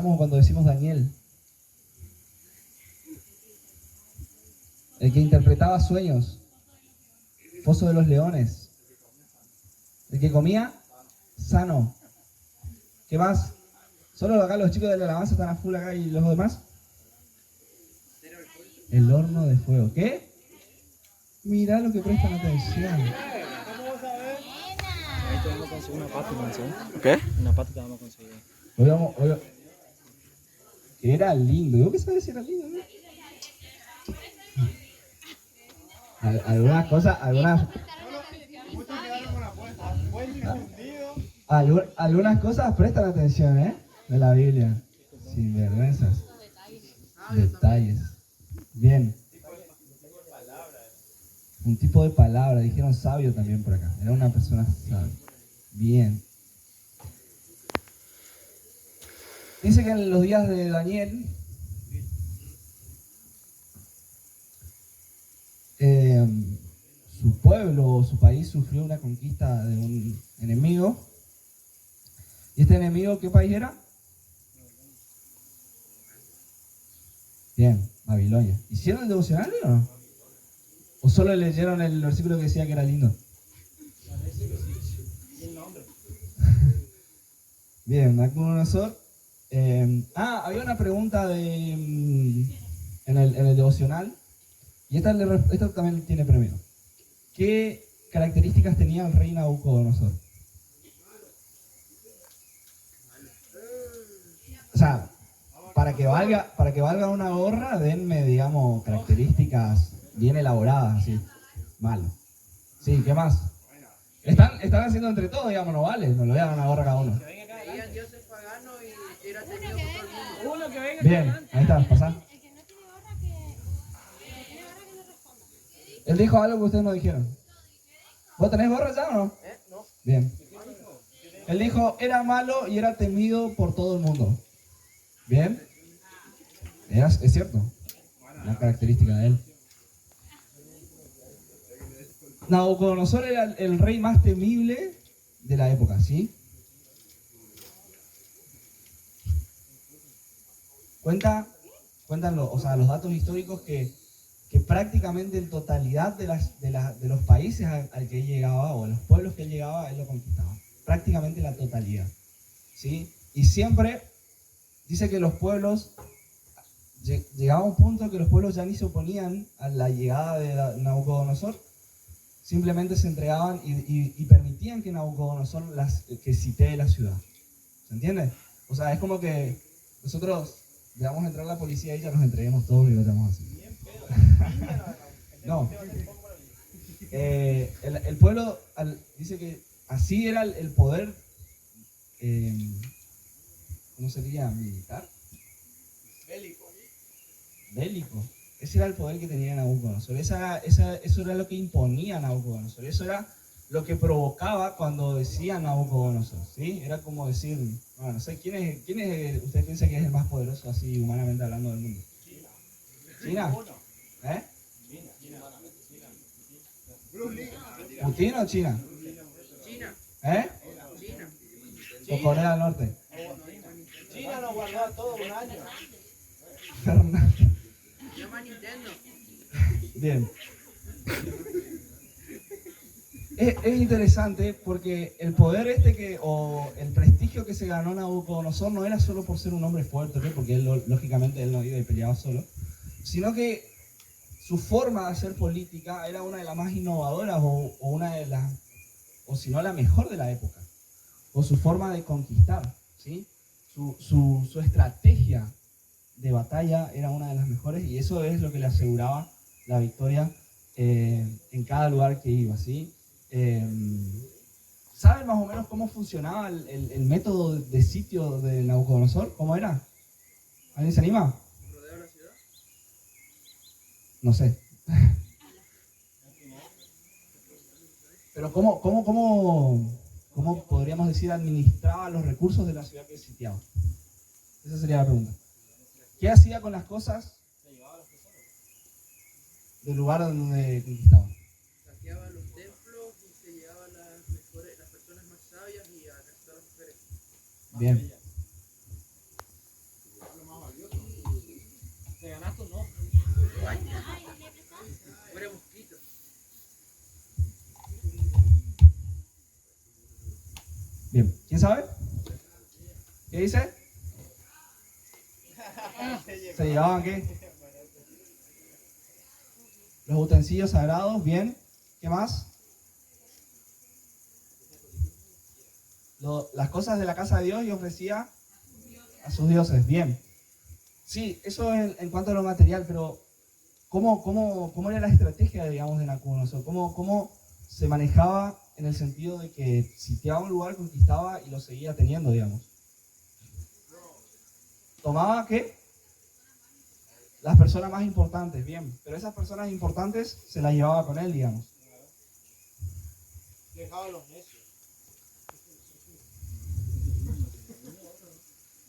usamos cuando decimos Daniel. El que interpretaba sueños. Foso de los leones. El que comía sano. ¿Qué más? Solo acá los chicos de la alabanza están a full acá y los demás. El horno de fuego. ¿Qué? Mirá lo que prestan atención. Ahí te vamos a conseguir una pata, ¿no? ¿Qué? Una pata te vamos a conseguir. Hoy, era lindo. ¿Y vos qué sabés si era lindo? ¿No? Algunas cosas, algunas cosas prestan atención, ¿eh? De la Biblia. Sin vergüenzas. Detalles. Bien. Un tipo de palabra, dijeron sabio también por acá. Era una persona sabia. Bien. Dice que en los días de Daniel, su pueblo o su país sufrió una conquista de un enemigo. ¿Y este enemigo qué país era? Bien, Babilonia. ¿Hicieron el devocionario o no? ¿O solo leyeron el versículo que decía que era lindo? Bien, Nabucodonosor. Había una pregunta en el devocional. Y esta también tiene premio. ¿Qué características tenía el rey Nabucodonosor? O sea, para que valga una gorra, denme, digamos, características bien elaboradas, así. Malo. Sí, ¿qué más? Están haciendo entre todos, digamos, no vale, no le voy a dar una gorra a cada uno. Creían dioses paganos y era temido por todo el mundo. Bien, ahí está, pasá. Él dijo algo que ustedes no dijeron. ¿Vos tenés gorra ya o no? No. Bien. Él dijo, era malo y era temido por todo el mundo. Bien. Es cierto. Una característica de él. Nabucodonosor era el rey más temible de la época, ¿sí? Cuentan los datos históricos que prácticamente en totalidad de los países al que él llegaba, o los pueblos que él llegaba, él lo conquistaba. Prácticamente la totalidad, ¿sí? Y siempre dice que los pueblos, llegaba a un punto que los pueblos ya ni se oponían a la llegada de Nabucodonosor, simplemente se entregaban y permitían que Nabucodonosor que sitee la ciudad. ¿Se entiende? O sea, es como que nosotros dejamos entrar a la policía y ya nos entreguemos todos y vayamos así. No. El pueblo dice que así era el poder, ¿cómo sería? ¿Militar? Bélico. Ese era el poder que tenía Nabucodonosor. Eso era lo que imponía Nabucodonosor. Eso era lo que provocaba cuando decía Nabucodonosor, ¿sí? Era como decir, no sé, ¿quién es usted piensa que es el más poderoso así humanamente hablando del mundo? ¿China? ¿Eh? ¿Putin o China? China. ¿Eh? China. ¿O Corea del Norte? China nos guardó todo un año. Fernando. Llama Nintendo. Bien. Es interesante porque el poder o el prestigio que se ganó Nabucodonosor no era solo por ser un hombre fuerte, ¿no? Porque lógicamente él no iba y peleaba solo, sino que su forma de hacer política era una de las más innovadoras o una de las, o si no la mejor de la época, o su forma de conquistar, ¿sí? Su estrategia de batalla era una de las mejores y eso es lo que le aseguraba la victoria en cada lugar que iba, ¿sí? ¿Saben más o menos cómo funcionaba el método de sitio de Nabucodonosor? ¿Cómo era? ¿Alguien se anima? ¿Rodeo la ciudad? No sé. Pero ¿cómo podríamos decir administraba los recursos de la ciudad que sitiaba? Esa sería la pregunta. ¿Qué hacía con las cosas del lugar donde conquistaba? Saqueaba los templos y se llevaba las personas más sabias y a casar a las mujeres. Bien. Bien, ¿quién sabe? ¿Qué dice? ¿Se llevaban qué? Los utensilios sagrados, bien. ¿Qué más? Las cosas de la casa de Dios y ofrecía a sus dioses, bien. Sí, eso es en cuanto a lo material, pero ¿cómo era la estrategia, digamos, de Nabucodonosor? ¿Cómo se manejaba en el sentido de que sitiaba un lugar, conquistaba y lo seguía teniendo, digamos? ¿Tomaba qué? Las personas más importantes, bien. Pero esas personas importantes se las llevaba con él, digamos. Dejaba a los necios.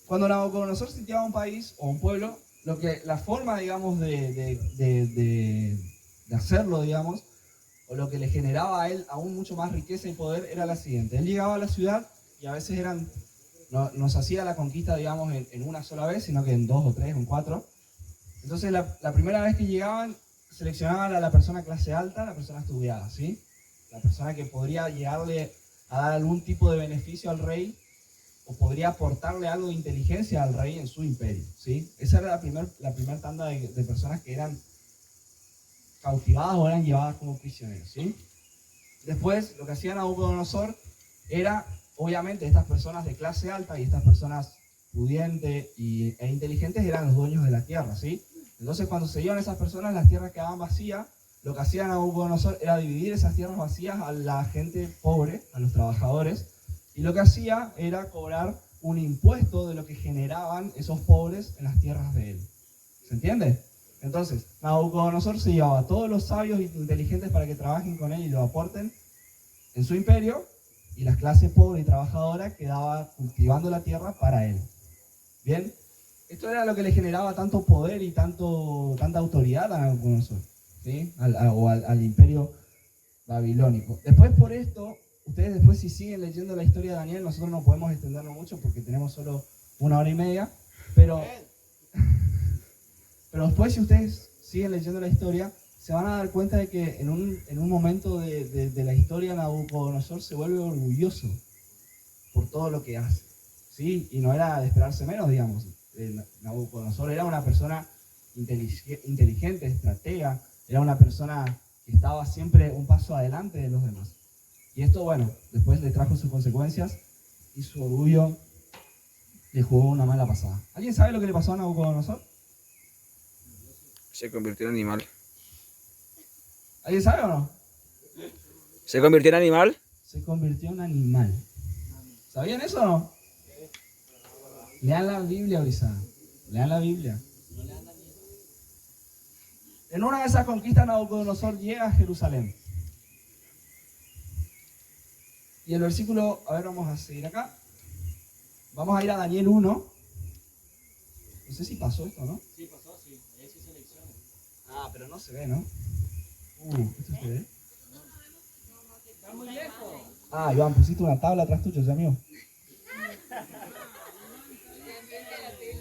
Cuando Nabucodonosor sitiaba un país o un pueblo, la forma, digamos, de hacerlo, digamos, o lo que le generaba a él aún mucho más riqueza y poder era la siguiente. Él llegaba a la ciudad y a veces no se hacía la conquista, digamos, en una sola vez, sino que en 2 o 3 o en 4. Entonces, la primera vez que llegaban, seleccionaban a la persona clase alta, la persona estudiada, ¿sí? La persona que podría llegarle a dar algún tipo de beneficio al rey o podría aportarle algo de inteligencia al rey en su imperio, ¿sí? Esa era la primer tanda de personas que eran cautivadas o eran llevadas como prisioneros, ¿sí? Después, lo que hacía Nabucodonosor era, obviamente, estas personas de clase alta y estas personas pudientes e inteligentes eran los dueños de la tierra, ¿sí? Entonces, cuando se iban esas personas, las tierras quedaban vacías. Lo que hacía Nabucodonosor era dividir esas tierras vacías a la gente pobre, a los trabajadores, y lo que hacía era cobrar un impuesto de lo que generaban esos pobres en las tierras de él. ¿Se entiende? Entonces, Nabucodonosor se llevaba a todos los sabios e inteligentes para que trabajen con él y lo aporten en su imperio, y la clase pobre y trabajadora quedaba cultivando la tierra para él. ¿Bien? Esto era lo que le generaba tanto poder y tanta autoridad a Nabucodonosor, ¿sí? Al imperio babilónico. Después, por esto, ustedes después, si siguen leyendo la historia de Daniel, nosotros no podemos extenderlo mucho porque tenemos solo 1 hora y media, pero después, si ustedes siguen leyendo la historia, se van a dar cuenta de que en un momento de la historia, Nabucodonosor se vuelve orgulloso por todo lo que hace, ¿sí? Y no era de esperarse menos, digamos. Nabucodonosor era una persona inteligente, estratega, era una persona que estaba siempre un paso adelante de los demás. Y esto, bueno, después le trajo sus consecuencias y su orgullo le jugó una mala pasada. ¿Alguien sabe lo que le pasó a Nabucodonosor? Se convirtió en animal. ¿Alguien sabe o no? ¿Se convirtió en animal? Se convirtió en animal. ¿Sabían eso o no? Lean la Biblia, Brizada. Lean la Biblia. En una de esas conquistas, Nabucodonosor llega a Jerusalén. Y el versículo, a ver, vamos a seguir acá. Vamos a ir a Daniel 1. No sé si pasó esto, ¿no? Sí, pasó, sí. Ahí sí selecciona. Ah, pero no se ve, ¿no? ¿Esto se ve? Está muy lejos. Ah, Iván, pusiste una tabla atrás tuyo, ya mío.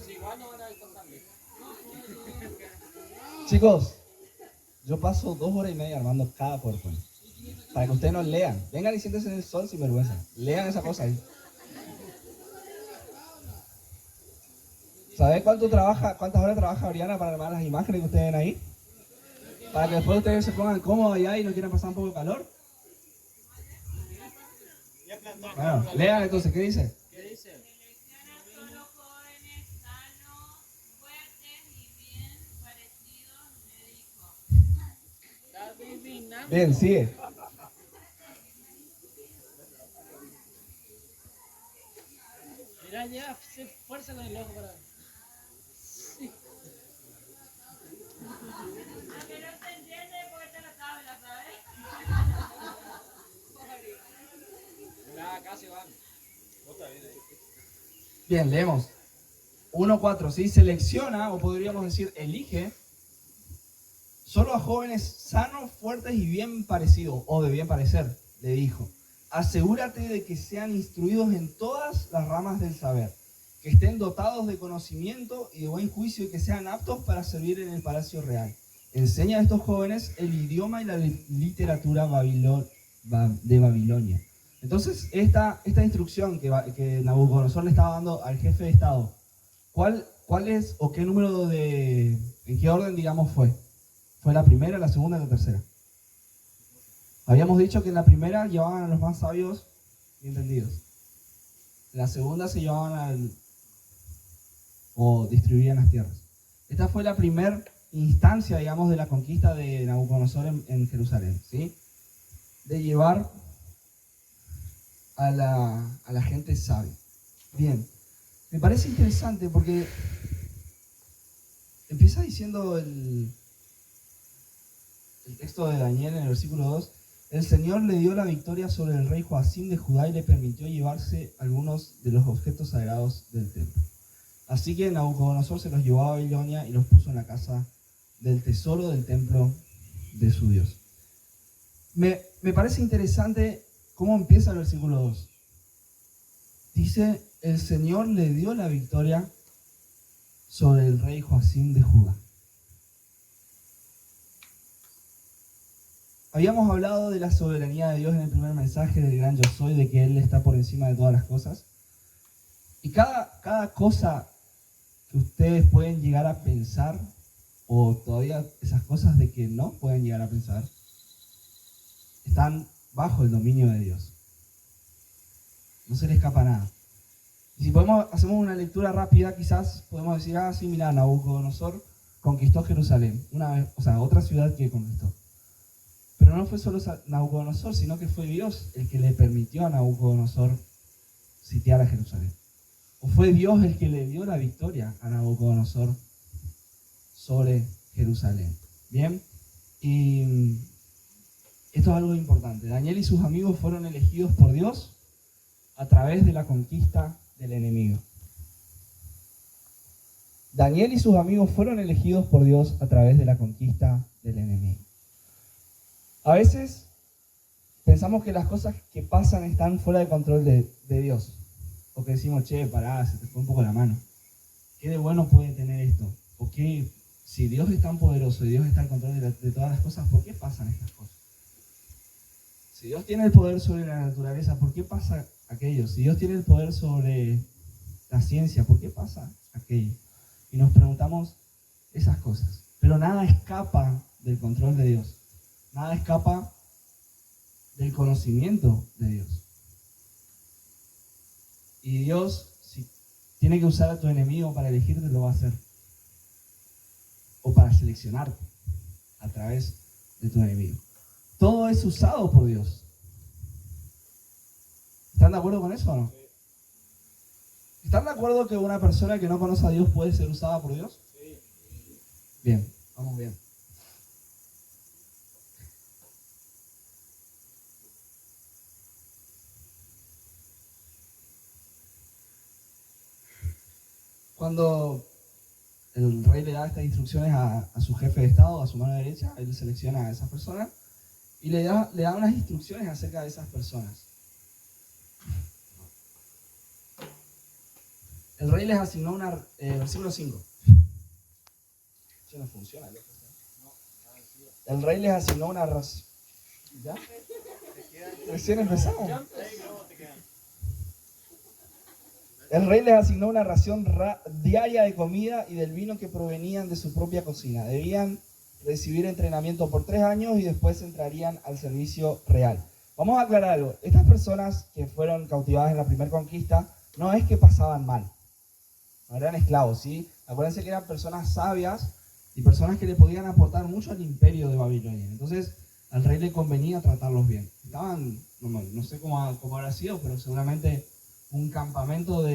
Si igual no van a estar tan lejos. Chicos, yo paso 2 horas y media armando cada PowerPoint. Para que ustedes nos lean. Vengan y siéntense en el sol sin vergüenza. Lean esa cosa ahí. ¿Sabés cuántas horas trabaja Oriana para armar las imágenes que ustedes ven ahí? Para que después ustedes se pongan cómodos allá y no quieran pasar un poco de calor. Bueno, lean entonces, ¿qué dice? ¿Qué dice? Selecciona a todos los jóvenes sanos, fuertes y bien parecidos, le dijo. Está adivinando. Bien, sigue. Mira ya, se fuerza con el ojo para... Sí. Aunque no se entiende porque te la tabla, ¿sabes? Mira, casi van. Bien, leemos. 1.4, ¿sí? Selecciona, o podríamos decir, elige solo a jóvenes sanos, fuertes y bien parecidos, o de bien parecer, le dijo. Asegúrate de que sean instruidos en todas las ramas del saber, que estén dotados de conocimiento y de buen juicio y que sean aptos para servir en el palacio real. Enseña a estos jóvenes el idioma y la literatura de Babilonia. Entonces, esta instrucción que Nabucodonosor le estaba dando al jefe de Estado, ¿cuál es o qué número en qué orden, digamos, fue? ¿Fue la primera, la segunda y la tercera? Habíamos dicho que en la primera llevaban a los más sabios y entendidos. En la segunda se llevaban o distribuían las tierras. Esta fue la primera instancia, digamos, de la conquista de Nabucodonosor en Jerusalén, ¿sí? De llevar a la gente sabia. Bien, me parece interesante porque empieza diciendo el texto de Daniel en el versículo 2, el Señor le dio la victoria sobre el rey Joacim de Judá y le permitió llevarse algunos de los objetos sagrados del templo. Así que Nabucodonosor se los llevó a Babilonia y los puso en la casa del tesoro del templo de su Dios. Me parece interesante cómo empieza el versículo 2. Dice, el Señor le dio la victoria sobre el rey Joacim de Judá. Habíamos hablado de la soberanía de Dios en el primer mensaje del gran Yo Soy, de que Él está por encima de todas las cosas. Y cada cosa que ustedes pueden llegar a pensar, o todavía esas cosas de que no pueden llegar a pensar, están bajo el dominio de Dios. No se le escapa nada. Y si hacemos una lectura rápida, quizás podemos decir, sí, mira, Nabucodonosor conquistó Jerusalén, otra ciudad que conquistó. Pero no fue solo Nabucodonosor, sino que fue Dios el que le permitió a Nabucodonosor sitiar a Jerusalén. O fue Dios el que le dio la victoria a Nabucodonosor sobre Jerusalén. Bien, y esto es algo importante. Daniel y sus amigos fueron elegidos por Dios a través de la conquista del enemigo. Daniel y sus amigos fueron elegidos por Dios a través de la conquista del enemigo. A veces pensamos que las cosas que pasan están fuera de control de Dios. O que decimos, pará, se te fue un poco la mano. ¿Qué de bueno puede tener esto? ¿O qué, si Dios es tan poderoso y Dios está al control de todas las cosas, ¿por qué pasan estas cosas? Si Dios tiene el poder sobre la naturaleza, ¿por qué pasa aquello? Si Dios tiene el poder sobre la ciencia, ¿por qué pasa aquello? Y nos preguntamos esas cosas. Pero nada escapa del control de Dios. Nada escapa del conocimiento de Dios. Y Dios, si tiene que usar a tu enemigo para elegirte, lo va a hacer. O para seleccionarte a través de tu enemigo. Todo es usado por Dios. ¿Están de acuerdo con eso o no? ¿Están de acuerdo que una persona que no conoce a Dios puede ser usada por Dios? Bien, vamos bien. Cuando el rey le da estas instrucciones a su jefe de Estado, a su mano derecha, él selecciona a esas personas y le da unas instrucciones acerca de esas personas. El rey les asignó versículo 5. Eso no funciona, loco. El rey les asignó una ración. ¿Ya? Recién empezamos. El rey les asignó una ración diaria de comida y del vino que provenían de su propia cocina. Debían recibir entrenamiento por 3 años y después entrarían al servicio real. Vamos a aclarar algo. Estas personas que fueron cautivadas en la primera conquista no es que pasaban mal. No eran esclavos, ¿sí? Acuérdense que eran personas sabias y personas que le podían aportar mucho al imperio de Babilonia. Entonces, al rey le convenía tratarlos bien. Estaban, no sé cómo habrá sido, pero seguramente un campamento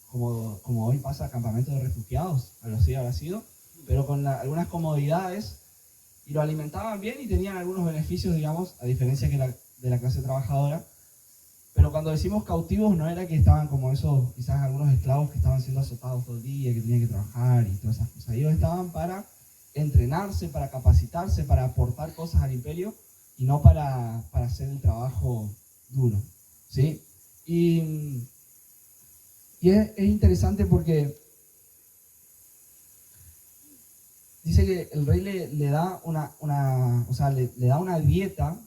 como hoy pasa, campamento de refugiados, algo así habrá sido, pero con algunas comodidades, y lo alimentaban bien y tenían algunos beneficios, digamos, a diferencia de la clase trabajadora. Pero cuando decimos cautivos, no era que estaban como esos, quizás algunos esclavos que estaban siendo azotados todo el día, que tenían que trabajar y todas esas cosas. Ellos estaban para entrenarse, para capacitarse, para aportar cosas al imperio y no para hacer el trabajo duro, ¿sí? Y es interesante porque dice que el rey le da le da una dieta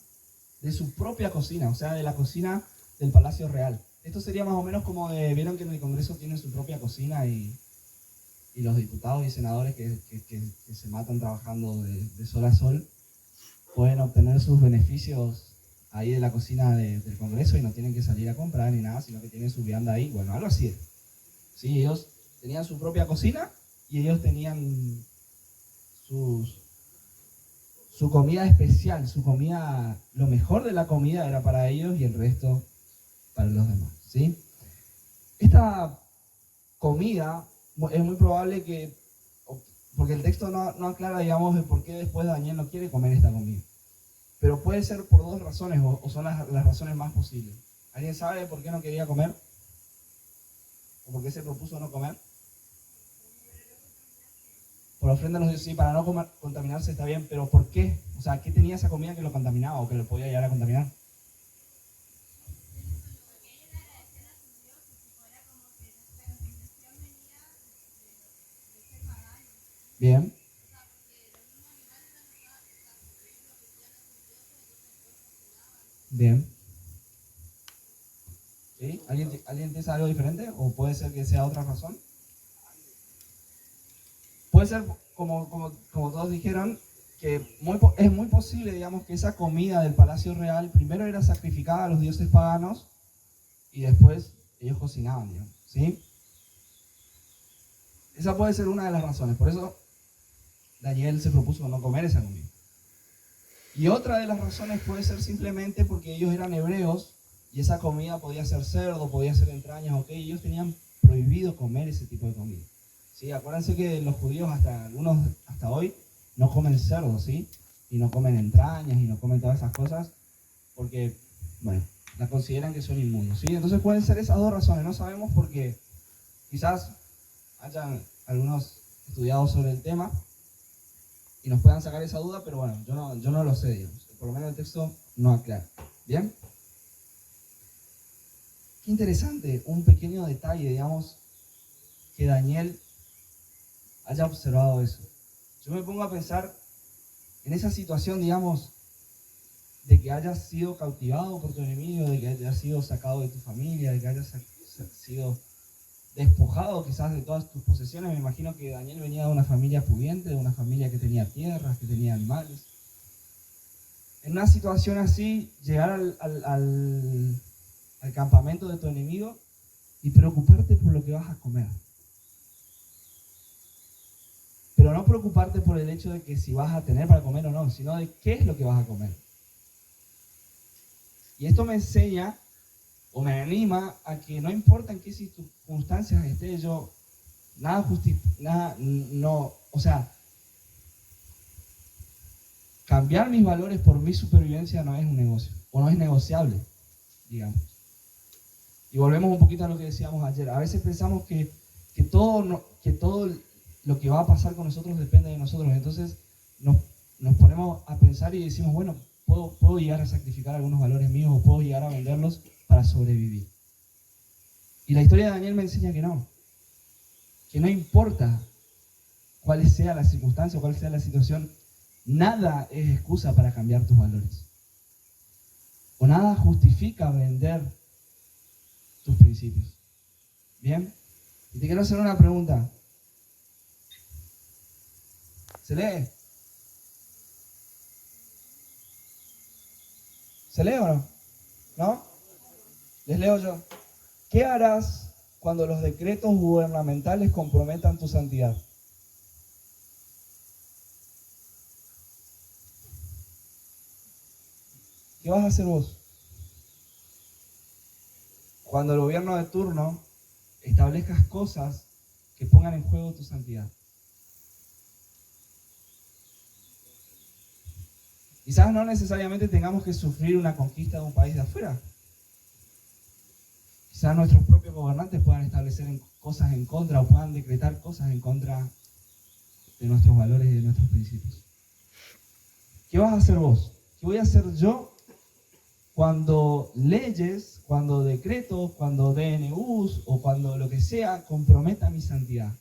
de su propia cocina, o sea, de la cocina del Palacio Real. Esto sería más o menos como vieron que en el Congreso tienen su propia cocina y los diputados y senadores que se matan trabajando de sol a sol pueden obtener sus beneficios ahí de la cocina del Congreso y no tienen que salir a comprar ni nada, sino que tienen su vianda ahí. Bueno, algo así es. Sí, ellos tenían su propia cocina y ellos tenían su comida especial, su comida, lo mejor de la comida era para ellos y el resto para los demás, ¿sí? Esta comida es muy probable que, porque el texto no aclara, digamos, el por qué después Daniel no quiere comer esta comida. Pero puede ser por dos razones, o son las razones más posibles. ¿Alguien sabe por qué no quería comer? ¿O por qué se propuso no comer? Por ofrenda a los dioses, sí, para no contaminarse está bien, pero ¿por qué? O sea, ¿qué tenía esa comida que lo contaminaba o que lo podía llegar a contaminar? Bien. Bien. ¿Sí? ¿Alguien piensa algo diferente? ¿O puede ser que sea otra razón? Puede ser, como todos dijeron, que es muy posible, digamos, que esa comida del Palacio Real primero era sacrificada a los dioses paganos y después ellos cocinaban, digamos, ¿sí? Esa puede ser una de las razones. Por eso Daniel se propuso no comer esa comida. Y otra de las razones puede ser simplemente porque ellos eran hebreos y esa comida podía ser cerdo, podía ser entrañas, ok, ellos tenían prohibido comer ese tipo de comida. ¿Sí? Acuérdense que los judíos, algunos hasta hoy, no comen cerdo, ¿sí? Y no comen entrañas y no comen todas esas cosas porque, bueno, las consideran que son inmundos, ¿sí? Entonces pueden ser esas dos razones, no sabemos porque quizás hayan algunos estudiado sobre el tema y nos puedan sacar esa duda, pero bueno, yo no lo sé, digamos. Por lo menos el texto no aclara. ¿Bien? Qué interesante, un pequeño detalle, digamos, que Daniel haya observado eso. Yo me pongo a pensar en esa situación, digamos, de que hayas sido cautivado por tu enemigo, de que hayas sido sacado de tu familia, de que hayas sido despojado quizás de todas tus posesiones. Me imagino que Daniel venía de una familia pudiente, de una familia que tenía tierras, que tenía animales. En una situación así, llegar al campamento de tu enemigo y preocuparte por lo que vas a comer. Pero no preocuparte por el hecho de que si vas a tener para comer o no, sino de qué es lo que vas a comer. Y esto me enseña o me anima a que no importa en qué circunstancias esté yo, cambiar mis valores por mi supervivencia no es un negocio, o no es negociable, digamos. Y volvemos un poquito a lo que decíamos ayer. A veces pensamos que todo lo que va a pasar con nosotros depende de nosotros. Entonces nos ponemos a pensar y decimos, bueno, puedo llegar a sacrificar algunos valores míos o puedo llegar a venderlos para sobrevivir. Y la historia de Daniel me enseña que no importa cuál sea la circunstancia o cuál sea la situación, nada es excusa para cambiar tus valores. O nada justifica vender tus principios. ¿Bien? Y te quiero hacer una pregunta. ¿Se lee? ¿Se lee o no? ¿No? Les leo yo. ¿Qué harás cuando los decretos gubernamentales comprometan tu santidad? ¿Qué vas a hacer vos? Cuando el gobierno de turno establezcas cosas que pongan en juego tu santidad. Quizás no necesariamente tengamos que sufrir una conquista de un país de afuera. Quizás nuestros propios gobernantes puedan establecer cosas en contra o puedan decretar cosas en contra de nuestros valores y de nuestros principios. ¿Qué vas a hacer vos? ¿Qué voy a hacer yo cuando leyes, cuando decretos, cuando DNUs o cuando lo que sea comprometa mi santidad?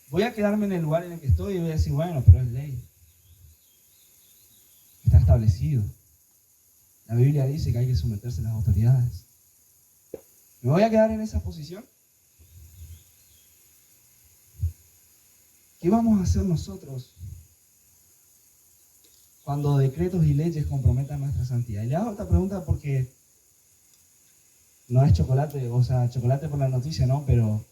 Voy a quedarme en el lugar en el que estoy y voy a decir, bueno, pero es ley. establecido. La Biblia dice que hay que someterse a las autoridades. ¿Me voy a quedar en esa posición? ¿Qué vamos a hacer nosotros cuando decretos y leyes comprometan nuestra santidad? Y le hago esta pregunta porque no es chocolate, o sea, chocolate por la noticia, no, pero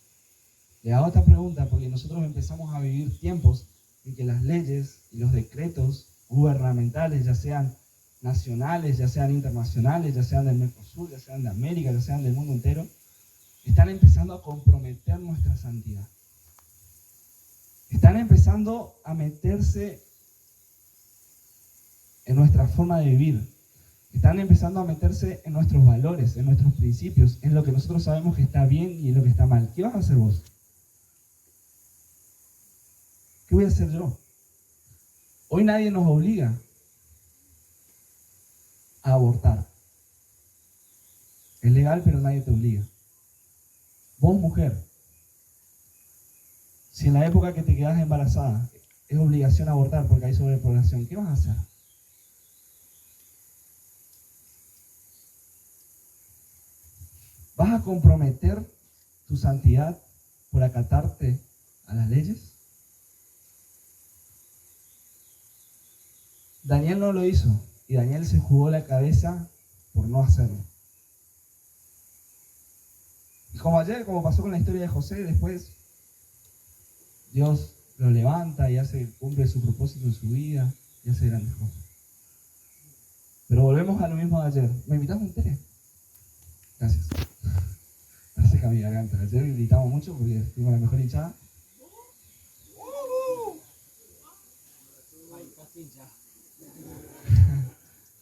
le hago esta pregunta porque nosotros empezamos a vivir tiempos en que las leyes y los decretos gubernamentales, ya sean nacionales, ya sean internacionales, ya sean del Mercosur, ya sean de América, ya sean del mundo entero, están empezando a comprometer nuestra santidad. Están empezando a meterse en nuestra forma de vivir. Están empezando a meterse en nuestros valores, en nuestros principios, en lo que nosotros sabemos que está bien y en lo que está mal. ¿Qué vas a hacer vos? ¿Qué voy a hacer yo? Hoy nadie nos obliga a abortar. Es legal, pero nadie te obliga. Vos, mujer, si en la época que te quedas embarazada es obligación abortar porque hay sobrepoblación, ¿qué vas a hacer? ¿Vas a comprometer tu santidad por acatarte a las leyes? Daniel no lo hizo y Daniel se jugó la cabeza por no hacerlo. Y como ayer, como pasó con la historia de José, después Dios lo levanta y cumple su propósito en su vida y hace grandes cosas. Pero volvemos a lo mismo de ayer. ¿Me invitas a un té? Gracias. Gracias a mi garganta. Ayer gritamos mucho porque fuimos la mejor hinchada.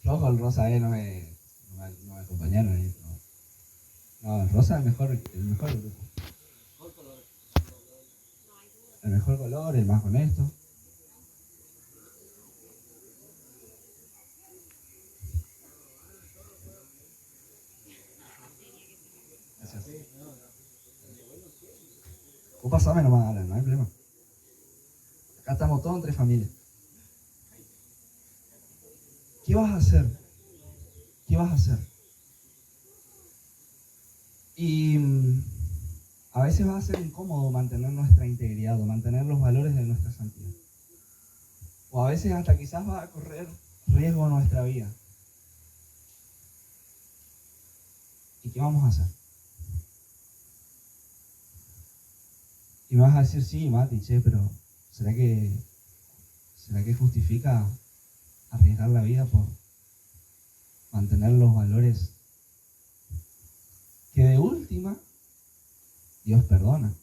Flojo el Rosa, no me acompañaron ahí. No, el Rosa es el mejor grupo. El mejor color, el más honesto. Gracias. Vos pasame nomás, Alan, no hay problema. Acá estamos todos entre familias. ¿Qué vas a hacer? ¿Qué vas a hacer? Y a veces va a ser incómodo mantener nuestra integridad o mantener los valores de nuestra santidad. O a veces hasta quizás va a correr riesgo nuestra vida. ¿Y qué vamos a hacer? Y me vas a decir, sí, Mati, pero ¿será que justifica arriesgar la vida por mantener los valores que de última Dios perdona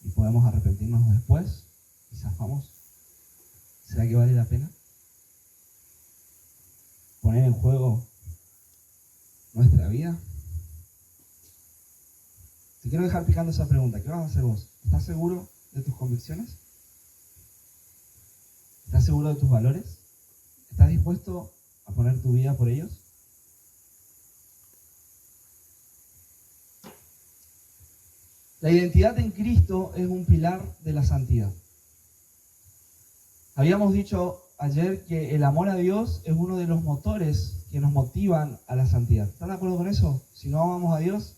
y podemos arrepentirnos después y zafamos? ¿Será que vale la pena poner en juego nuestra vida? Te quiero dejar picando esa pregunta. ¿Qué vas a hacer vos? ¿Estás seguro de tus convicciones? ¿Estás seguro de tus valores? ¿Estás dispuesto a poner tu vida por ellos? La identidad en Cristo es un pilar de la santidad. Habíamos dicho ayer que el amor a Dios es uno de los motores que nos motivan a la santidad. ¿Están de acuerdo con eso? Si no amamos a Dios,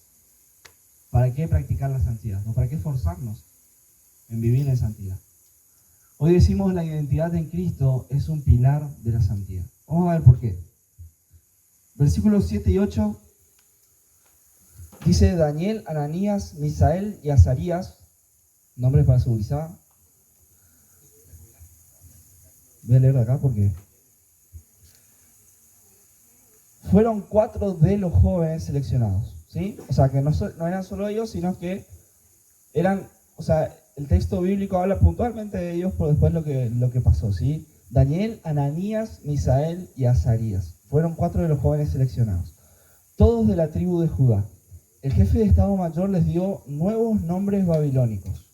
¿para qué practicar la santidad? ¿O para qué esforzarnos en vivir en santidad? Hoy decimos la identidad en Cristo es un pilar de la santidad. Vamos a ver por qué. Versículos 7 y 8 dice: Daniel, Ananías, Misael y Azarías, nombres para seguridad. Voy a leer de acá porque fueron 4 de los jóvenes seleccionados, ¿sí? O sea, que no eran solo ellos, sino que eran, o sea, el texto bíblico habla puntualmente de ellos por después lo que pasó, ¿sí? Daniel, Ananías, Misael y Azarías. Fueron 4 de los jóvenes seleccionados, todos de la tribu de Judá. El jefe de Estado Mayor les dio nuevos nombres babilónicos.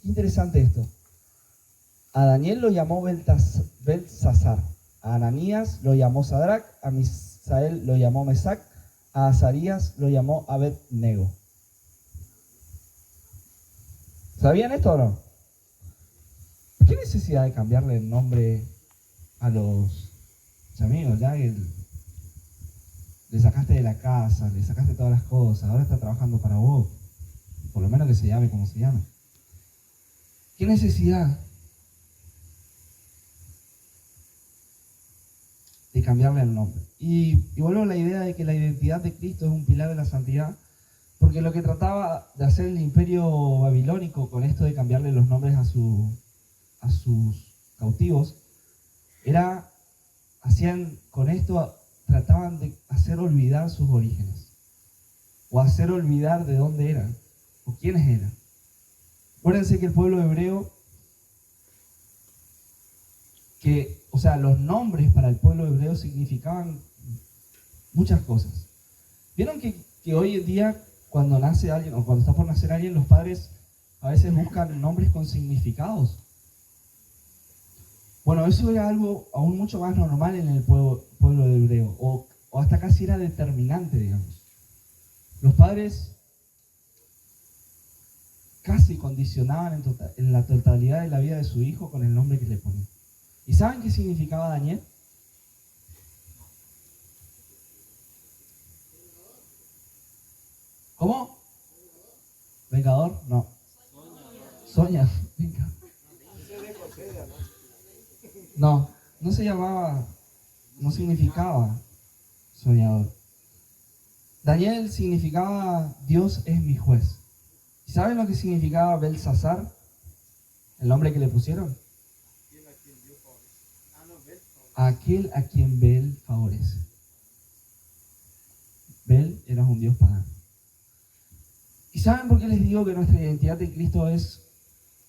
Qué interesante esto. A Daniel lo llamó Beltsasar, a Ananías lo llamó Sadrach, a Misael lo llamó Mesac, a Azarías lo llamó Abed-nego. ¿Sabían esto o no? ¿Qué necesidad de cambiarle el nombre a los amigo, ya que le sacaste de la casa, le sacaste todas las cosas, ahora está trabajando para vos. Por lo menos que se llame como se llame. ¿Qué necesidad de cambiarle el nombre? Y vuelvo a la idea de que la identidad de Cristo es un pilar de la santidad, porque lo que trataba de hacer el imperio babilónico con esto de cambiarle los nombres a sus cautivos, con esto trataban de hacer olvidar sus orígenes, o hacer olvidar de dónde eran, o quiénes eran. Acuérdense que el pueblo hebreo, los nombres para el pueblo hebreo significaban muchas cosas. ¿Vieron que hoy en día, cuando nace alguien, o cuando está por nacer alguien, los padres a veces buscan nombres con significados? Bueno, eso era algo aún mucho más normal en el pueblo hebreo, o hasta casi era determinante, digamos. Los padres casi condicionaban en la totalidad de la vida de su hijo con el nombre que le ponían. ¿Y saben qué significaba Daniel? ¿Cómo? ¿Vengador? No. Soña. Venga. No, no se llamaba, no significaba soñador. Daniel significaba Dios es mi juez. ¿Y saben lo que significaba Belsasar? El nombre que le pusieron. Aquel a quien Bel favorece. Bel era un dios pagano. ¿Y saben por qué les digo que nuestra identidad en Cristo es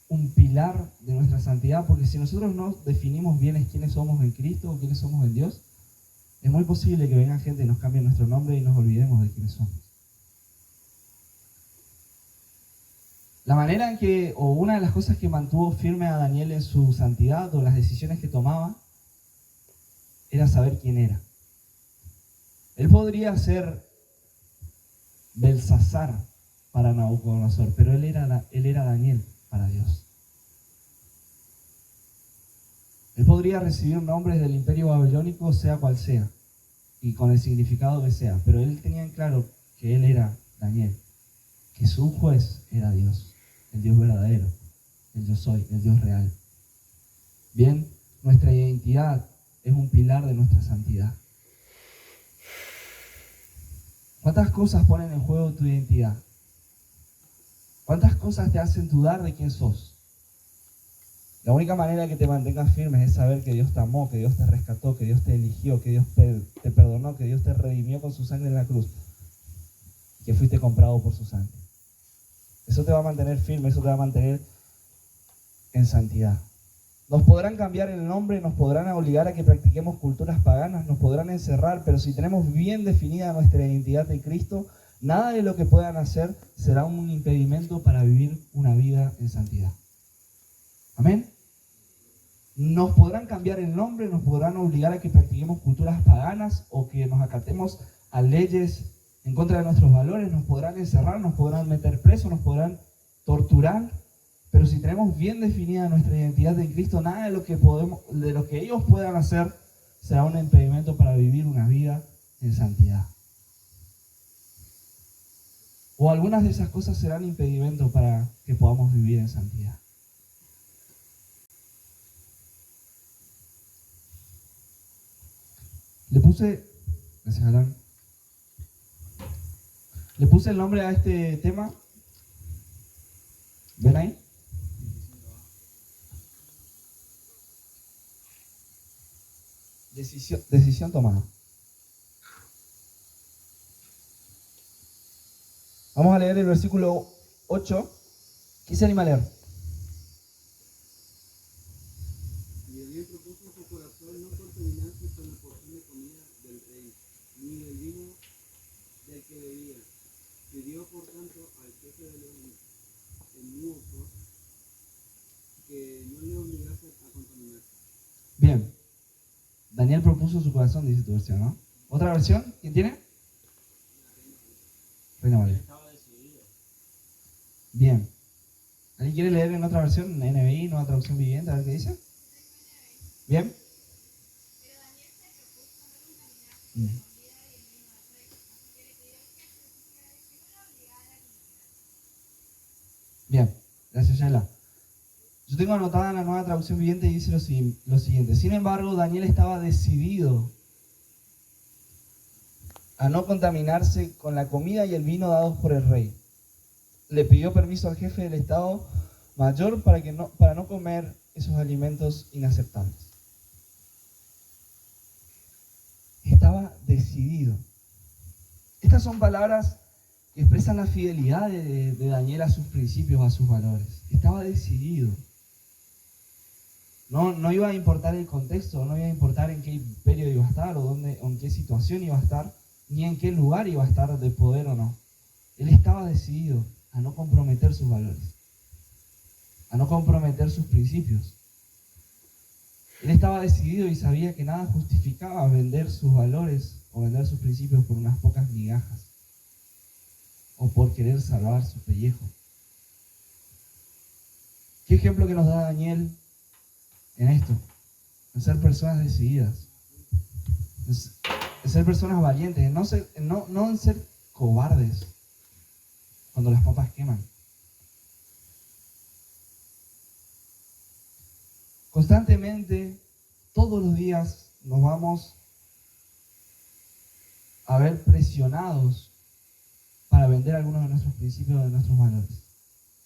un pilar de nuestra santidad? Porque si nosotros no definimos bien quiénes somos en Cristo o quiénes somos en Dios, es muy posible que venga gente y nos cambie nuestro nombre y nos olvidemos de quiénes somos. La manera en que, o una de las cosas que mantuvo firme a Daniel en su santidad, o las decisiones que tomaba, era saber quién era. Él podría ser Belsasar para Nabucodonosor, pero él era Daniel para Dios. Él podría recibir nombres del imperio babilónico, sea cual sea, y con el significado que sea, pero él tenía en claro que él era Daniel, que su juez era Dios, el Dios verdadero, el yo soy, el Dios real. Bien, nuestra identidad es un pilar de nuestra santidad. ¿Cuántas cosas ponen en juego tu identidad? ¿Cuántas cosas te hacen dudar de quién sos? La única manera que te mantengas firme es saber que Dios te amó, que Dios te rescató, que Dios te eligió, que Dios te perdonó, que Dios te redimió con su sangre en la cruz, que fuiste comprado por su sangre. Eso te va a mantener firme, eso te va a mantener en santidad. Nos podrán cambiar el nombre, nos podrán obligar a que practiquemos culturas paganas, nos podrán encerrar, pero si tenemos bien definida nuestra identidad en Cristo, nada de lo que puedan hacer será un impedimento para vivir una vida en santidad. Amén. Nos podrán cambiar el nombre, nos podrán obligar a que practiquemos culturas paganas o que nos acatemos a leyes en contra de nuestros valores, nos podrán encerrar, nos podrán meter presos, nos podrán torturar, pero si tenemos bien definida nuestra identidad en Cristo, nada de lo que ellos puedan hacer será un impedimento para vivir una vida en santidad. O algunas de esas cosas serán impedimentos para que podamos vivir en santidad. Gracias, Alan. Le puse el nombre a este tema. ¿Ven ahí? Decisión tomada. Vamos a leer el versículo 8. ¿Quién se anima a leer? Y Daniel propuso en su corazón no contaminarse con la porción de comida del rey, ni del vino del que bebía. Pidió por tanto al jefe de los eunucos que no le obligase a contaminarse. Bien. Daniel propuso en su corazón, dice tu versión, ¿no? ¿Otra versión? ¿Quién tiene? Reina María. Bien. ¿Alguien quiere leer en otra versión? NBI, nueva traducción viviente, a ver qué dice. Bien. Pero Daniel se propuso Mm. Bien, gracias Yela. Yo tengo anotada en la Nueva Traducción Viviente y dice lo siguiente. Sin embargo, Daniel estaba decidido a no contaminarse con la comida y el vino dados por el rey. Le pidió permiso al jefe del Estado Mayor para no comer esos alimentos inaceptables. Estaba decidido. Estas son palabras que expresan la fidelidad de Daniel a sus principios, a sus valores. Estaba decidido. No iba a importar el contexto, no iba a importar en qué imperio iba a estar o en qué situación iba a estar, ni en qué lugar iba a estar de poder o no. Él estaba decidido a no comprometer sus valores, a no comprometer sus principios. Él estaba decidido y sabía que nada justificaba vender sus valores o vender sus principios por unas pocas migajas o por querer salvar su pellejo. ¿Qué ejemplo que nos da Daniel en esto? En ser personas decididas, en ser personas valientes, no en ser cobardes cuando las papas queman. Constantemente, todos los días nos vamos a ver presionados para vender algunos de nuestros principios, de nuestros valores.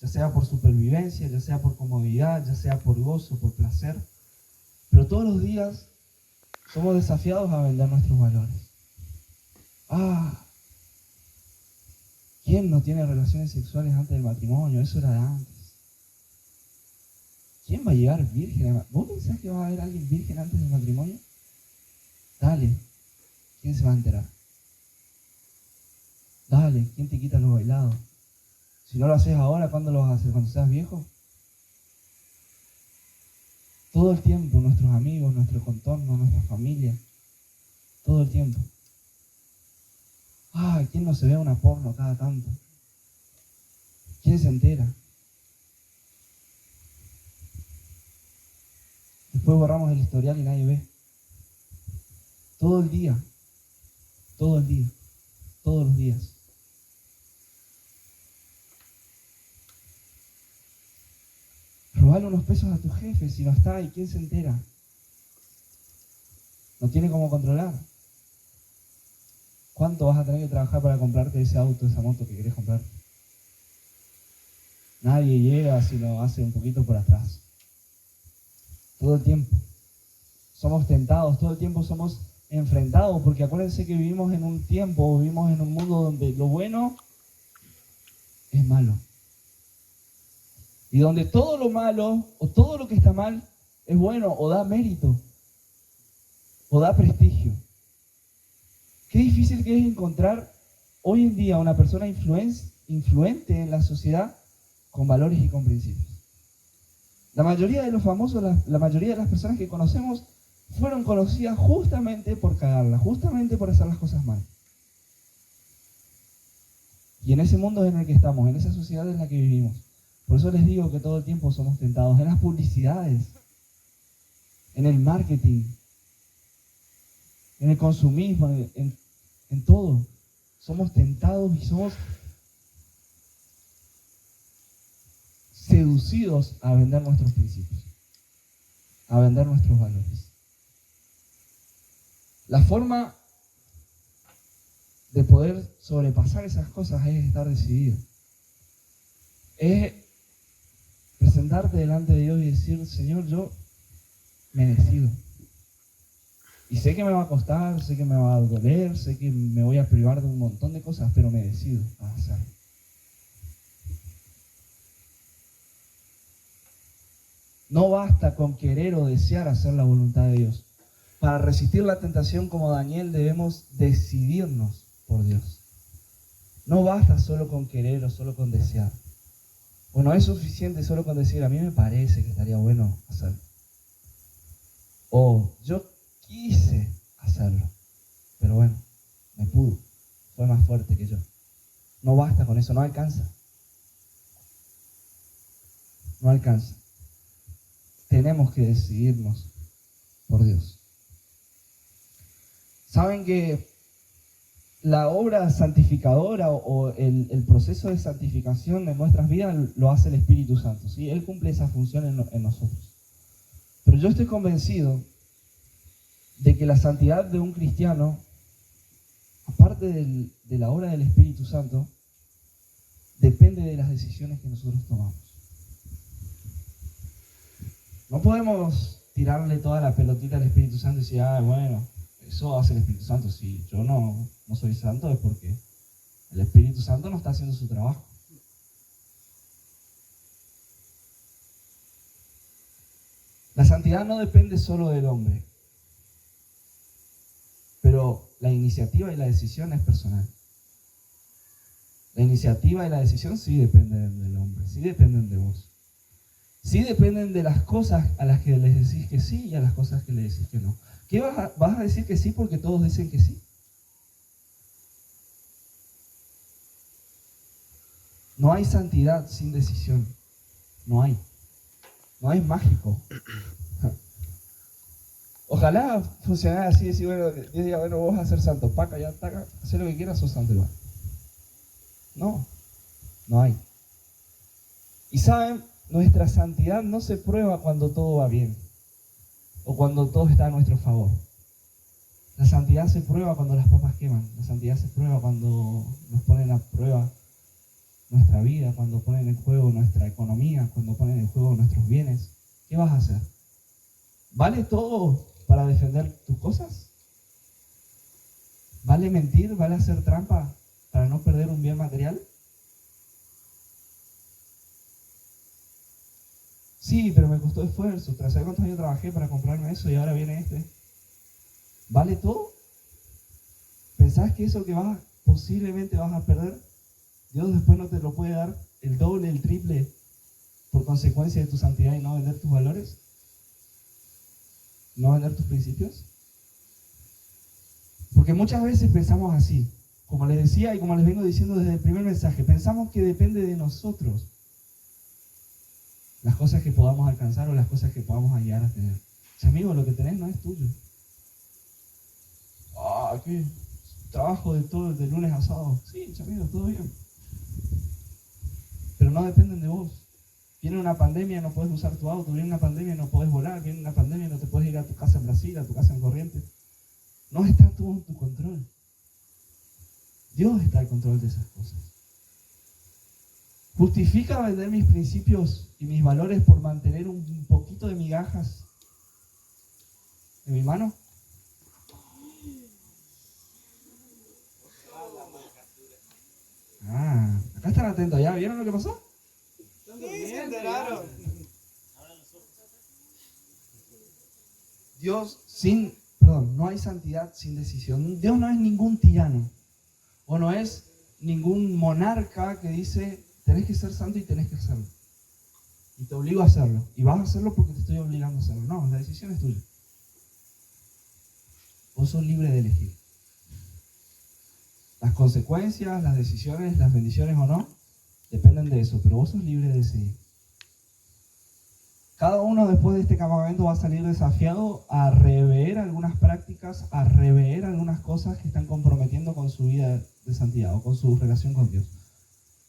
Ya sea por supervivencia, ya sea por comodidad, ya sea por gozo, por placer. Pero todos los días somos desafiados a vender nuestros valores. ¿Quién no tiene relaciones sexuales antes del matrimonio? Eso era de antes. ¿Quién va a llegar virgen? ¿Vos pensás que va a haber alguien virgen antes del matrimonio? Dale, ¿quién se va a enterar? Dale, ¿quién te quita los bailados? Si no lo haces ahora, ¿cuándo lo vas a hacer? ¿Cuando seas viejo? Todo el tiempo, nuestros amigos, nuestro contorno, nuestra familia, todo el tiempo. ¿Quién no se ve una porno cada tanto? ¿Quién se entera? Después borramos el historial y nadie ve. Todo el día, todos los días. Robarle unos pesos a tu jefe si no está, ¿y quién se entera? No tiene cómo controlar. ¿Cuánto vas a tener que trabajar para comprarte ese auto, esa moto que querés comprar? Nadie llega si lo hace un poquito por atrás. Todo el tiempo. Somos tentados, todo el tiempo somos enfrentados, porque acuérdense que vivimos en un tiempo, vivimos en un mundo donde lo bueno es malo. Y donde todo lo malo, o todo lo que está mal, es bueno, o da mérito, o da prestigio. Qué difícil que es encontrar hoy en día una persona influente en la sociedad con valores y con principios. La mayoría de los famosos, la mayoría de las personas que conocemos, fueron conocidas justamente por cagarla, justamente por hacer las cosas mal. Y en ese mundo en el que estamos, en esa sociedad en la que vivimos, por eso les digo que todo el tiempo somos tentados en las publicidades, en el marketing, en el consumismo, en todo. Somos tentados y somos seducidos a vender nuestros principios, a vender nuestros valores. La forma de poder sobrepasar esas cosas es estar decidido. Es presentarte delante de Dios y decir, Señor, yo me decido. Y sé que me va a costar, sé que me va a doler, sé que me voy a privar de un montón de cosas, pero me decido a hacerlo. No basta con querer o desear hacer la voluntad de Dios. Para resistir la tentación como Daniel debemos decidirnos por Dios. No basta solo con querer o solo con desear. O no es suficiente solo con decir, a mí me parece que estaría bueno hacerlo. O yo quise hacerlo, pero bueno, me pudo, fue más fuerte que yo. No basta con eso, no alcanza. No alcanza. Tenemos que decidirnos por Dios. Saben que la obra santificadora o el proceso de santificación de nuestras vidas lo hace el Espíritu Santo, ¿sí? Él cumple esa función en nosotros. Pero yo estoy convencido de que la santidad de un cristiano, aparte de la obra del Espíritu Santo, depende de las decisiones que nosotros tomamos. No podemos tirarle toda la pelotita al Espíritu Santo y decir, bueno, eso hace el Espíritu Santo. Si yo no soy santo es porque el Espíritu Santo no está haciendo su trabajo. La santidad no depende solo del hombre, pero la iniciativa y la decisión es personal. La iniciativa y la decisión sí dependen del hombre, sí dependen de vos. Sí dependen de las cosas a las que les decís que sí y a las cosas que les decís que no. ¿Qué vas a decir que sí porque todos dicen que sí? No hay santidad sin decisión. No hay. No es mágico. Ojalá funcionara así, decir, bueno, Dios diga, bueno, vos vas a ser santo, paca, ya, taca, haz lo que quieras, sos santo igual. No, no hay. Y saben, nuestra santidad no se prueba cuando todo va bien o cuando todo está a nuestro favor. La santidad se prueba cuando las papas queman. La santidad se prueba cuando nos ponen a prueba nuestra vida, cuando ponen en juego nuestra economía, cuando ponen en juego nuestros bienes. ¿Qué vas a hacer? ¿Vale todo para defender tus cosas? ¿Vale mentir? ¿Vale hacer trampa para no perder un bien material? Sí, pero me costó esfuerzo. Tras saber cuántos años trabajé para comprarme eso y ahora viene este. ¿Vale todo? ¿Pensás que eso que posiblemente vas a perder, Dios después no te lo puede dar el doble, el triple, por consecuencia de tu santidad y no vender tus valores? ¿No vender tus principios? Porque muchas veces pensamos así. Como les decía y como les vengo diciendo desde el primer mensaje, pensamos que depende de nosotros las cosas que podamos alcanzar o las cosas que podamos llegar a tener. Si amigo, lo que tenés no es tuyo. ¿Qué? Trabajo de lunes a sábado. Sí, amigo, todo bien. Pero no dependen de vos. Viene una pandemia, no puedes usar tu auto. Viene una pandemia, no puedes volar. Viene una pandemia, no te puedes ir a tu casa en Brasil, a tu casa en Corrientes. No está todo en tu control. Dios está al control de esas cosas. ¿Justifica vender mis principios y mis valores por mantener un poquito de migajas en mi mano? Acá están atentos ya. ¿Vieron lo que pasó? Se enteraron. No hay santidad sin decisión. Dios no es ningún tirano o no es ningún monarca que dice tenés que ser santo y tenés que hacerlo y te obligo a hacerlo y vas a hacerlo porque te estoy obligando a hacerlo. No, la decisión es tuya. Vos sos libre de elegir las consecuencias, las decisiones, las bendiciones o no dependen de eso, pero vos sos libre de decidir. Cada uno después de este campamento va a salir desafiado a rever algunas prácticas, a rever algunas cosas que están comprometiendo con su vida de santidad o con su relación con Dios.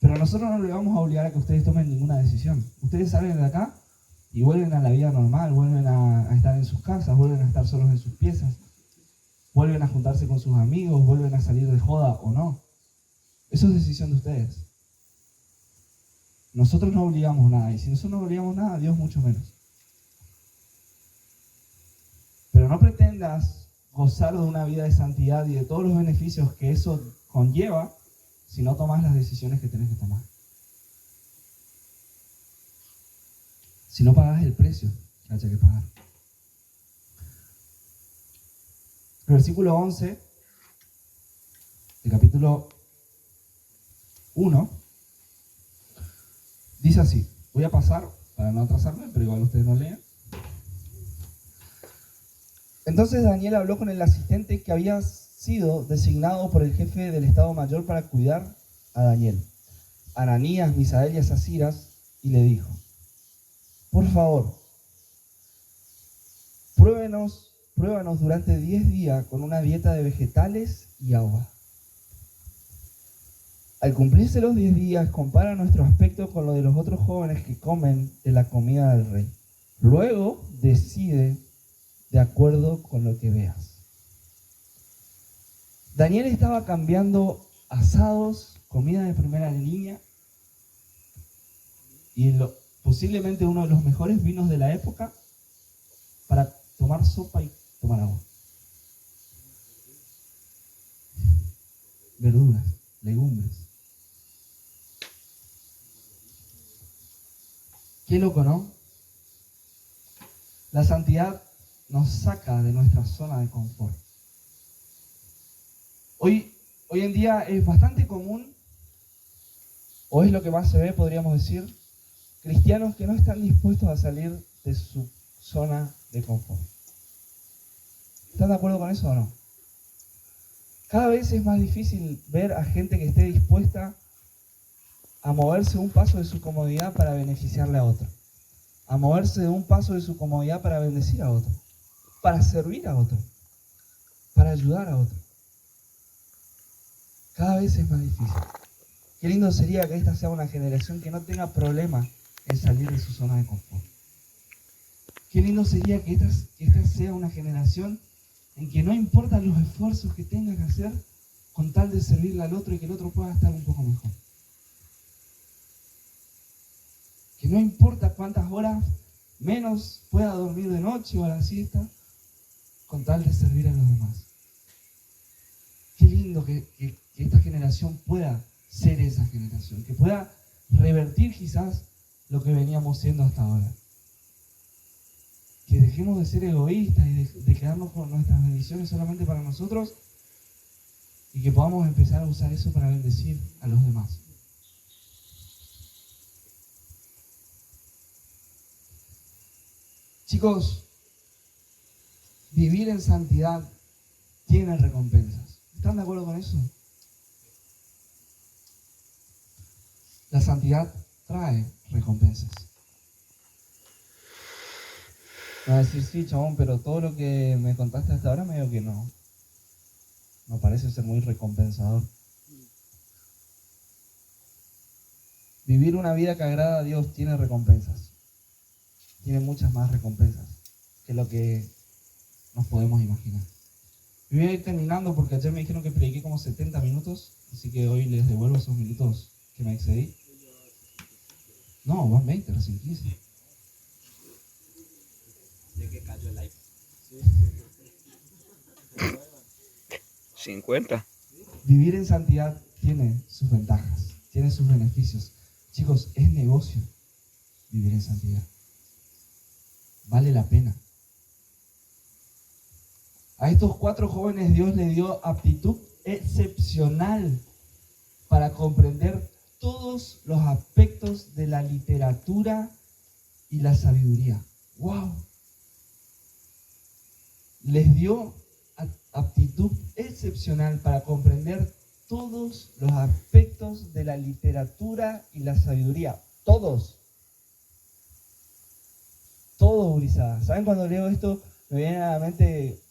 Pero nosotros no le vamos a obligar a que ustedes tomen ninguna decisión. Ustedes salen de acá y vuelven a la vida normal, vuelven a estar en sus casas, vuelven a estar solos en sus piezas, vuelven a juntarse con sus amigos, vuelven a salir de joda o no. Eso es decisión de ustedes. Nosotros no obligamos nada, y si nosotros no obligamos nada, Dios mucho menos. Pero no pretendas gozar de una vida de santidad y de todos los beneficios que eso conlleva si no tomas las decisiones que tenés que tomar. Si no pagas el precio que haya que pagar. El versículo 11 del capítulo 1 dice así. Voy a pasar para no atrasarme, pero igual ustedes no lean. Entonces Daniel habló con el asistente que había sido designado por el jefe del Estado Mayor para cuidar a Daniel, Ananías, Misael y Azaziras, y le dijo: por favor, pruébanos durante 10 días con una dieta de vegetales y agua. Al cumplirse los 10 días, compara nuestro aspecto con lo de los otros jóvenes que comen de la comida del rey. Luego decide de acuerdo con lo que veas. Daniel estaba cambiando asados, comida de primera línea y posiblemente uno de los mejores vinos de la época para tomar sopa y tomar agua. Verduras, legumbres. Qué loco, ¿no? La santidad nos saca de nuestra zona de confort. Hoy en día es bastante común, o es lo que más se ve, podríamos decir, cristianos que no están dispuestos a salir de su zona de confort. ¿Están de acuerdo con eso o no? Cada vez es más difícil ver a gente que esté dispuesta a moverse un paso de su comodidad para beneficiarle a otro. A moverse de un paso de su comodidad para bendecir a otro. Para servir a otro. Para ayudar a otro. Cada vez es más difícil. Qué lindo sería que esta sea una generación que no tenga problema en salir de su zona de confort. Qué lindo sería que esta sea una generación en que no importan los esfuerzos que tenga que hacer con tal de servirle al otro y que el otro pueda estar un poco mejor. Que no importa cuántas horas menos pueda dormir de noche o a la siesta con tal de servir a los demás. Qué lindo que esta generación pueda ser esa generación, que pueda revertir quizás lo que veníamos siendo hasta ahora. Que dejemos de ser egoístas y de quedarnos con nuestras bendiciones solamente para nosotros y que podamos empezar a usar eso para bendecir a los demás. Chicos, vivir en santidad tiene recompensas. ¿Están de acuerdo con eso? La santidad trae recompensas. Me va a decir, sí, chabón, pero todo lo que me contaste hasta ahora me digo que no. No parece ser muy recompensador. Vivir una vida que agrada a Dios tiene recompensas. Tiene muchas más recompensas que lo que nos podemos imaginar. Y voy a ir terminando porque ayer me dijeron que prediqué como 70 minutos, así que hoy les devuelvo esos minutos que me excedí. No, van 20, recién 15. ¿De qué cayó el like? 50. Vivir en santidad tiene sus ventajas, tiene sus beneficios. Chicos, es negocio vivir en santidad. Vale la pena. A estos 4 jóvenes Dios les dio aptitud excepcional para comprender todos los aspectos de la literatura y la sabiduría. ¡Wow! Les dio aptitud excepcional para comprender todos los aspectos de la literatura y la sabiduría. Todos. Todo, gurizada. ¿Saben? Cuando leo esto, me viene a la mente,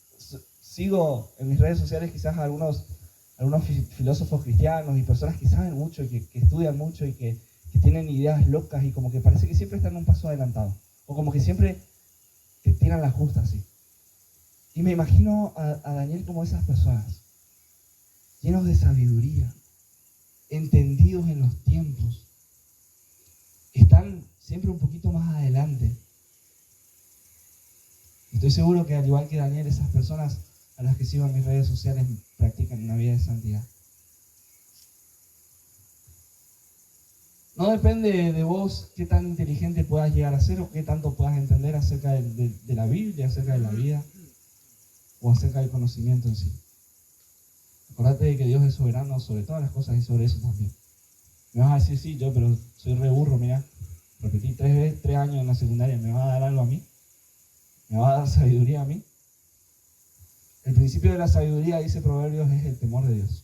sigo en mis redes sociales quizás algunos filósofos cristianos y personas que saben mucho y que estudian mucho y que tienen ideas locas y como que parece que siempre están un paso adelantado. O como que siempre te tiran la justa así. Y me imagino a Daniel como esas personas, llenos de sabiduría, entendidos en los tiempos. Están siempre un poquito más adelante. Estoy seguro que al igual que Daniel, esas personas a las que sigo en mis redes sociales practican una vida de santidad. No depende de vos qué tan inteligente puedas llegar a ser o qué tanto puedas entender acerca de la Biblia, acerca de la vida o acerca del conocimiento en sí. Acordate de que Dios es soberano sobre todas las cosas y sobre eso también. Me vas a decir, sí, yo, pero soy re burro, mira. Repetí 3 años en la secundaria, ¿me va a dar algo a mí? ¿Me va a dar sabiduría a mí? El principio de la sabiduría, dice Proverbios, es el temor de Dios.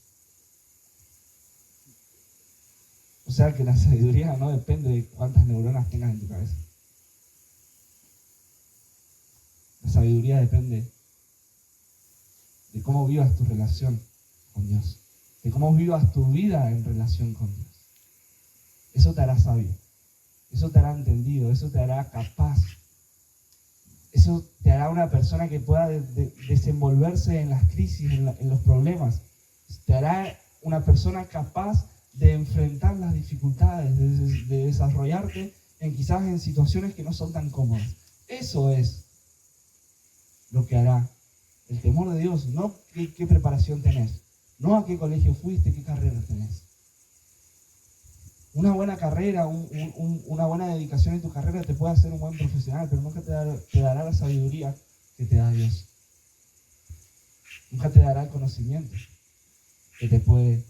O sea que la sabiduría no depende de cuántas neuronas tengas en tu cabeza. La sabiduría depende de cómo vivas tu relación con Dios, de cómo vivas tu vida en relación con Dios. Eso te hará sabio, eso te hará entendido, eso te hará capaz, eso te hará una persona que pueda desenvolverse en las crisis, en los problemas. Te hará una persona capaz de enfrentar las dificultades, de desarrollarte quizás en situaciones que no son tan cómodas. Eso es lo que hará el temor de Dios, no qué preparación tenés, no a qué colegio fuiste, qué carrera tenés. Una buena carrera, una buena dedicación en tu carrera te puede hacer un buen profesional, pero nunca te dará la sabiduría que te da Dios. Nunca te dará el conocimiento que te puede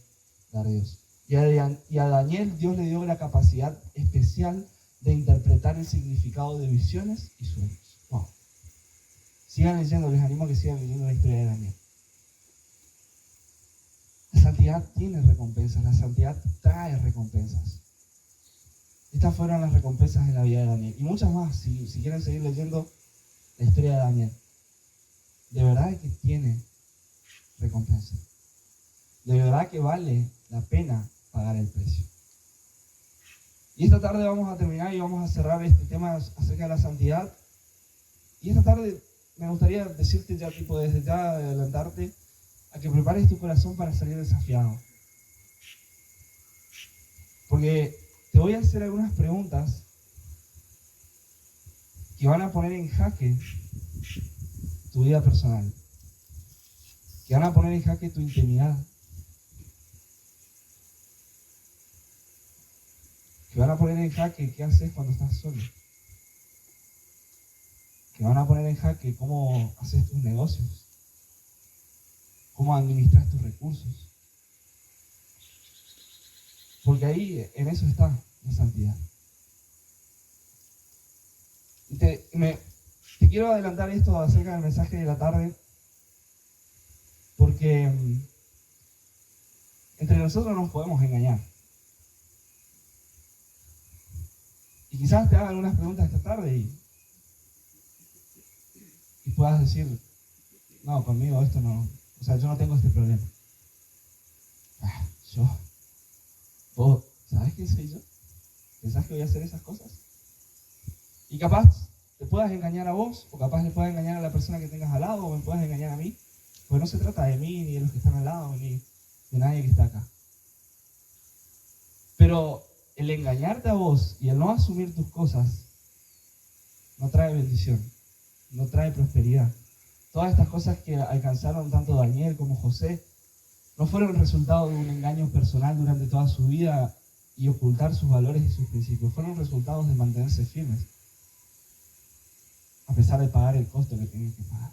dar Dios. Y a Daniel Dios le dio la capacidad especial de interpretar el significado de visiones y sueños. Wow. Sigan leyendo, les animo a que sigan leyendo la historia de Daniel. La santidad tiene recompensas, la santidad trae recompensas. Estas fueron las recompensas en la vida de Daniel. Y muchas más, si quieren seguir leyendo la historia de Daniel. De verdad que tiene recompensa. De verdad que vale la pena pagar el precio. Y esta tarde vamos a terminar y vamos a cerrar este tema acerca de la santidad. Y esta tarde me gustaría decirte ya, desde ya adelantarte a que prepares tu corazón para salir desafiado. Porque te voy a hacer algunas preguntas que van a poner en jaque tu vida personal, que van a poner en jaque tu intimidad, que van a poner en jaque qué haces cuando estás solo, que van a poner en jaque cómo haces tus negocios, cómo administras tus recursos. Porque ahí, en eso está la santidad. Y te quiero adelantar esto acerca del mensaje de la tarde, porque entre nosotros nos podemos engañar. Y quizás te haga algunas preguntas esta tarde y puedas decir, no, conmigo esto no, o sea, yo no tengo este problema. ¿Vos sabés quién soy yo? ¿Pensás que voy a hacer esas cosas? Y capaz te puedas engañar a vos, o capaz le puedas engañar a la persona que tengas al lado, o me puedas engañar a mí. Porque no se trata de mí, ni de los que están al lado, ni de nadie que está acá. Pero el engañarte a vos y el no asumir tus cosas no trae bendición, no trae prosperidad. Todas estas cosas que alcanzaron tanto Daniel como José no fueron el resultado de un engaño personal durante toda su vida y ocultar sus valores y sus principios. Fueron resultados de mantenerse firmes, a pesar de pagar el costo que tenían que pagar.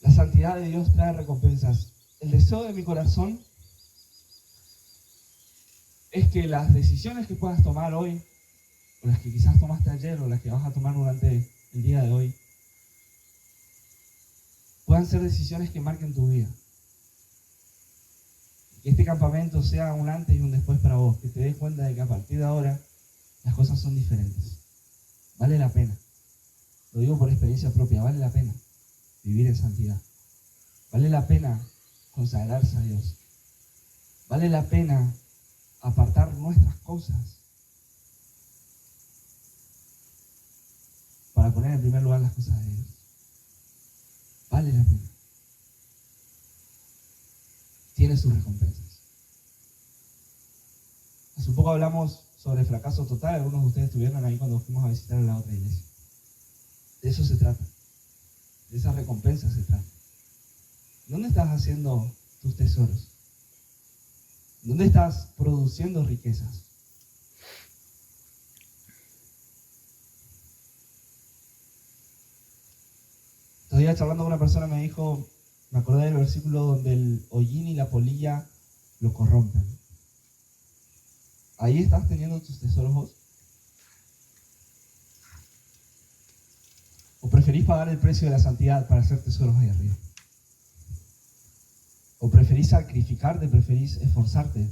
La santidad de Dios trae recompensas. El deseo de mi corazón es que las decisiones que puedas tomar hoy, o las que quizás tomaste ayer, o las que vas a tomar durante el día de hoy, puedan ser decisiones que marquen tu vida. Que este campamento sea un antes y un después para vos, que te des cuenta de que a partir de ahora las cosas son diferentes. Vale la pena. Lo digo por experiencia propia, vale la pena vivir en santidad. Vale la pena consagrarse a Dios. Vale la pena apartar nuestras cosas para poner en primer lugar las cosas de Dios. Vale la pena. Tiene sus recompensas. Hace un poco hablamos sobre fracaso total. Algunos de ustedes estuvieron ahí cuando fuimos a visitar a la otra iglesia. De eso se trata. De esas recompensas se trata. ¿Dónde estás haciendo tus tesoros? ¿Dónde estás produciendo riquezas? Todavía charlando con una persona me dijo, me acordé del versículo donde el hollín y la polilla lo corrompen. ¿Ahí estás teniendo tus tesoros vos? ¿O preferís pagar el precio de la santidad para hacer tesoros ahí arriba? ¿O preferís sacrificarte, preferís esforzarte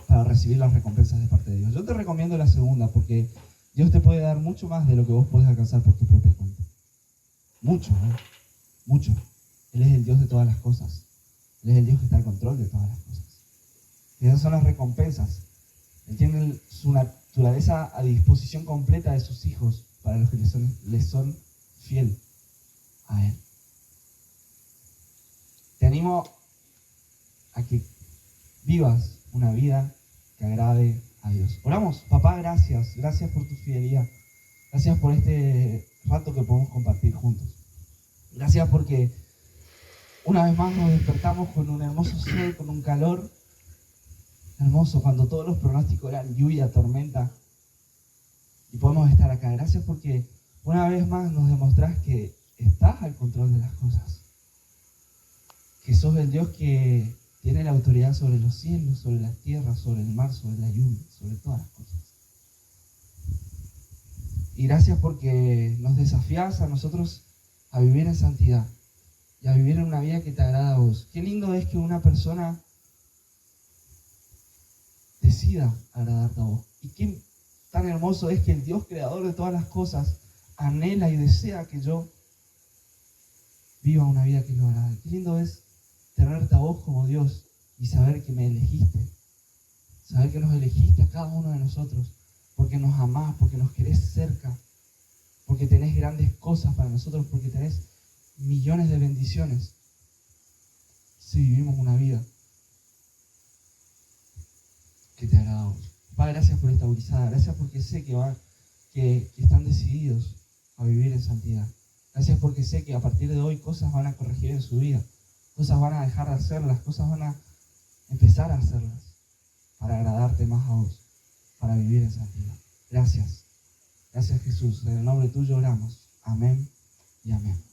para recibir las recompensas de parte de Dios? Yo te recomiendo la segunda, porque Dios te puede dar mucho más de lo que vos podés alcanzar por tu propia cuenta. mucho, mucho. Él es el Dios de todas las cosas. Él es el Dios que está al control de todas las cosas. Y esas son las recompensas. Él tiene su naturaleza a disposición completa de sus hijos para los que les son fiel a Él. Te animo a que vivas una vida que agrade a Dios. Oramos. Papá, gracias. Gracias por tu fidelidad. Gracias por este rato que podemos compartir juntos. Gracias porque una vez más nos despertamos con un hermoso sol, con un calor hermoso, cuando todos los pronósticos eran lluvia, tormenta, y podemos estar acá. Gracias porque una vez más nos demostrás que estás al control de las cosas, que sos el Dios que tiene la autoridad sobre los cielos, sobre la tierra, sobre el mar, sobre la lluvia, sobre todas las cosas. Y gracias porque nos desafías a nosotros a vivir en santidad y a vivir en una vida que te agrada a vos. Qué lindo es que una persona decida agradarte a vos. Y qué tan hermoso es que el Dios creador de todas las cosas anhela y desea que yo viva una vida que lo agrade. Qué lindo es tenerte a vos como Dios y saber que me elegiste. Saber que nos elegiste a cada uno de nosotros porque nos amás, porque nos querés cerca, porque tenés grandes cosas para nosotros, porque tenés millones de bendiciones si vivimos una vida que te agrada a vos. Padre, gracias por esta gurizada, gracias porque sé que están decididos a vivir en santidad. Gracias porque sé que a partir de hoy cosas van a corregir en su vida, cosas van a dejar de hacerlas, cosas van a empezar a hacerlas para agradarte más a vos, para vivir en santidad. Gracias. Gracias, Jesús. En el nombre tuyo oramos. Amén y amén.